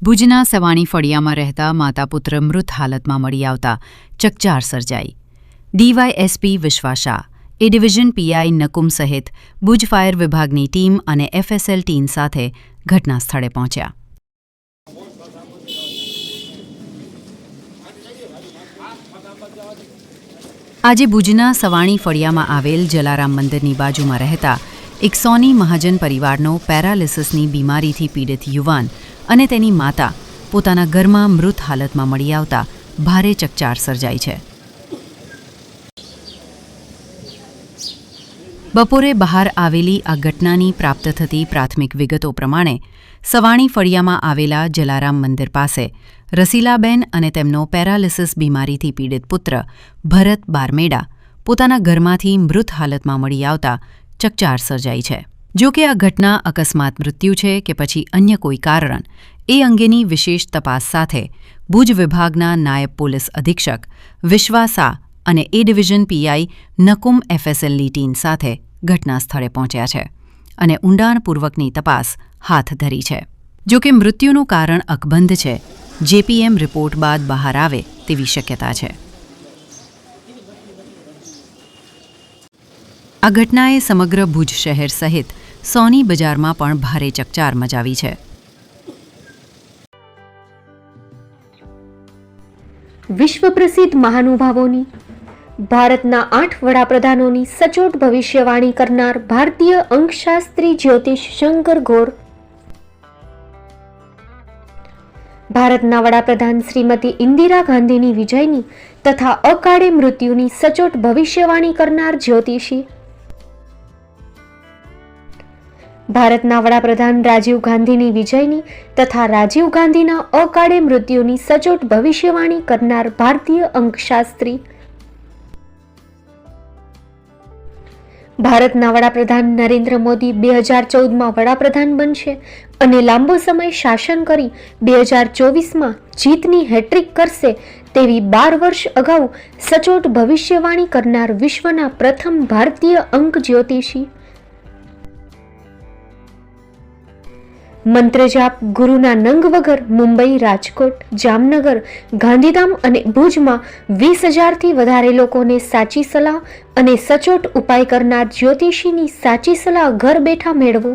ભુજના સવાણી ફળિયામાં રહેતા માતા પુત્ર મૃત હાલતમાં મળી આવતા ચકચાર સર્જાઈ. ડીવાયએસપી વિશ્વા શાહ, એ ડિવિઝન પીઆઈ નકુમ સહિત ભુજ ફાયર વિભાગની ટીમ અને એફએસએલ ટીમ સાથે ઘટના સ્થળે પહોંચ્યા. આજે ભુજના સવાણી ફળિયામાં આવેલ જલારામ મંદિરની બાજુમાં રહેતા એક સોની મહાજન પરિવારનો પેરાલિસિસની બીમારીથી પીડિત યુવાન અને તેની માતા પોતાના ઘરમાં મૃત હાલતમાં મળી આવતા ભારે ચકચાર સર્જાઈ છે. બપોરે બહાર આવેલી આ ઘટનાની પ્રાપ્ત થતી પ્રાથમિક વિગતો પ્રમાણે સવાણી ફળિયામાં આવેલા જલારામ મંદિર પાસે રસીલાબેન અને તેમનો પેરાલિસિસ બીમારીથી પીડિત પુત્ર ભરત બારમેડા પોતાના ઘરમાંથી મૃત હાલતમાં મળી આવતા ચકચાર સર્જાઈ છે. જો કે આ ઘટના અકસ્માત મૃત્યુ છે કે પછી અન્ય કોઈ કારણ એ અંગેની વિશેષ તપાસ સાથે ભુજ વિભાગના નાયબ પોલીસ અધિક્ષક વિશ્વા શાહ અને એ ડિવિઝન પીઆઈ નકુમ એફએસએલની ટીમ સાથે ઘટના સ્થળે પહોંચ્યા છે અને ઊંડાણપૂર્વકની તપાસ હાથ ધરી છે. જો કે મૃત્યુનું કારણ અકબંધ છે. જેપીએમ રિપોર્ટ બાદ બહાર આવે તેવી શક્યતા છે. આ ઘટનાએ સમગ્ર ભુજ શહેર સહિત સોની બજારમાં પણ ભારે ચકચાર મચાવી છે. વિશ્વ પ્રસિદ્ધ મહાનુભાવોની, ભારતના 8 વડાપ્રધાનોની સચોટ ભવિષ્યવાણી કરનાર ભારતીય અંકશાસ્ત્રી જ્યોતિષ શંકર ગોર, ભારતના વડાપ્રધાન શ્રીમતી ઇન્દિરા ગાંધીની વિજયની તથા અકાળે મૃત્યુની સચોટ ભવિષ્યવાણી કરનાર જ્યોતિષી, ભારતના વડાપ્રધાન રાજીવ ગાંધીની વિજયની તથા રાજીવ ગાંધીના અકાળે મૃત્યુની સચોટ ભવિષ્યવાણી કરનાર ભારતીય અંકશાસ્ત્રી, ભારતના વડાપ્રધાન નરેન્દ્ર મોદી 2014માં વડાપ્રધાન બનશે અને લાંબો સમય શાસન કરી 2024માં જીતની હેટ્રિક કરશે તેવી 12 વર્ષ અગાઉ સચોટ ભવિષ્યવાણી કરનાર વિશ્વના પ્રથમ ભારતીય અંક જ્યોતિષી, મંત્રજાપ ગુરુના નંગ વગર મુંબઈ, રાજકોટ, જામનગર, ગાંધીધામ અને ભુજમાં 20,000થી વધારે લોકોને સાચી સલાહ અને સચોટ ઉપાય કરનાર જ્યોતિષીની સાચી સલાહ ઘર બેઠા મેળવો.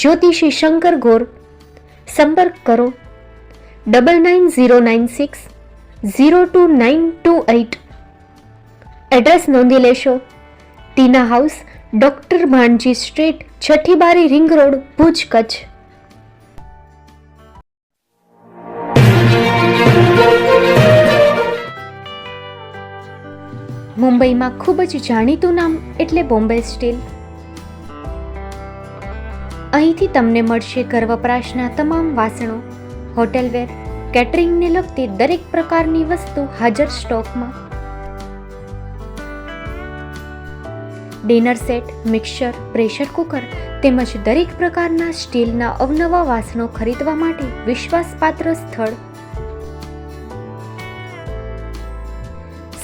જ્યોતિષી શંકર ગોર. સંપર્ક કરો 9909602928. એડ્રેસ નોંધી લેશો. ટીના હાઉસ, ડોક્ટર ભાણજી સ્ટ્રીટ, છઠ્ઠી બારી, રિંગ રોડ, ભુજ, કચ્છ. મુંબઈમાં ખૂબ જ જાણીતું નામ એટલે બોમ્બે સ્ટીલ. અહીંથી તમને મળશે ઘર વપરાશના તમામ વાસણો, હોટેલવેર, કેટરિંગને લગતી દરેક પ્રકારની વસ્તુ હાજર સ્ટોકમાં. Dinner set, mixer, pressure cooker તેમજ દરેક પ્રકારના સ્ટીલના અવનવા વાસણો ખરીદવા માટે વિશ્વાસપાત્ર સ્થળ.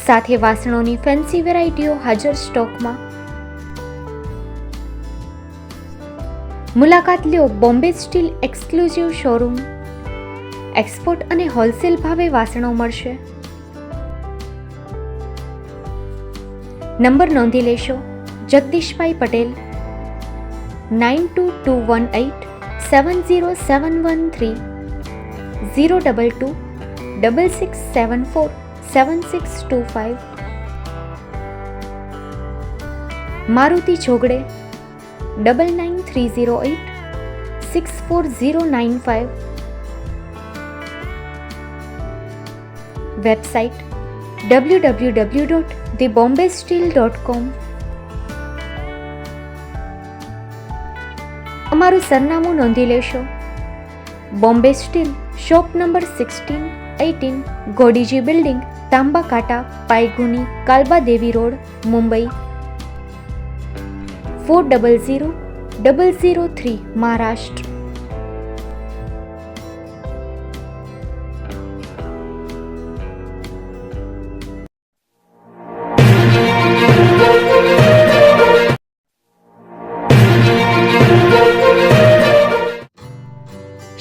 સાથે વાસણોની ફેન્સી વેરાયટીઓ હાજર સ્ટોકમાં. મુલાકાત લ્યો Bombay steel exclusive showroom. Export અને હોલસેલ ભાવે વાસણો મળશે. નંબર નોંધી લેશો. જગદીશભાઈ પટેલ 9221870713 022 6674 7625. મારુતિ જોગડે 9930864095. Website www.thebombasteel.com. અમારું સરનામું નોંધી લેશો. Bombay steel, shop number 16-18, Godiji building, Tamba Kanta, Pydhonie, Kalba Devi road, Mumbai 400003, Maharashtra.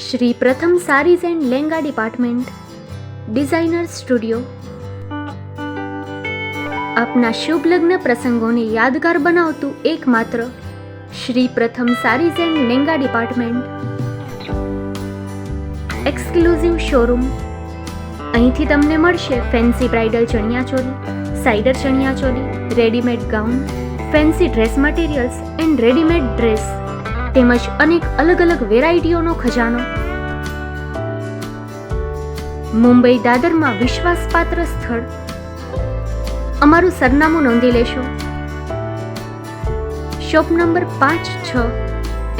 Shri Pratham sarees and lehenga department, designer studio આપના શુભ લગ્ન પ્રસંગોને યાદગાર બનાવતું એકમાત્ર Shri Pratham sarees and lehenga department, exclusive showroom. અહીંથી તમને મળશે fancy bridal chaniya choli, cider chaniya choli, readymade gown, fancy dress materials and readymade dress તેમજ અનેક અલગ અલગ વેરાયટીઓનો ખજાનો. મુંબઈ દાદરમાં વિશ્વાસપાત્ર સ્થળ. અમારું સરનામું નોંધી લેશો. Shop number 5-6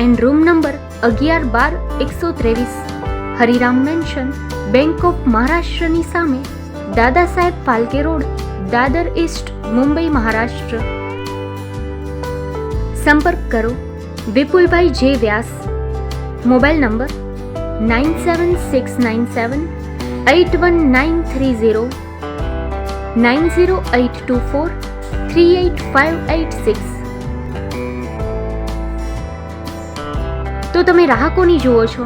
and room number 11-12-123, Hariram mansion, bank of મહારાષ્ટ્રની સામે, દાદા સાહેબ ફાલ્કે રોડ, દાદર ઈસ્ટ, મુંબઈ, મહારાષ્ટ્ર. સંપર્ક કરો વિપુલભાઈ જે વ્યાસ. Mobile number 9769781930, 9082438586. તો તમે રાહ કોની જુઓ છો?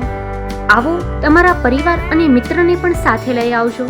આવો, તમારા પરિવાર અને મિત્રને પણ સાથે લઈ આવજો.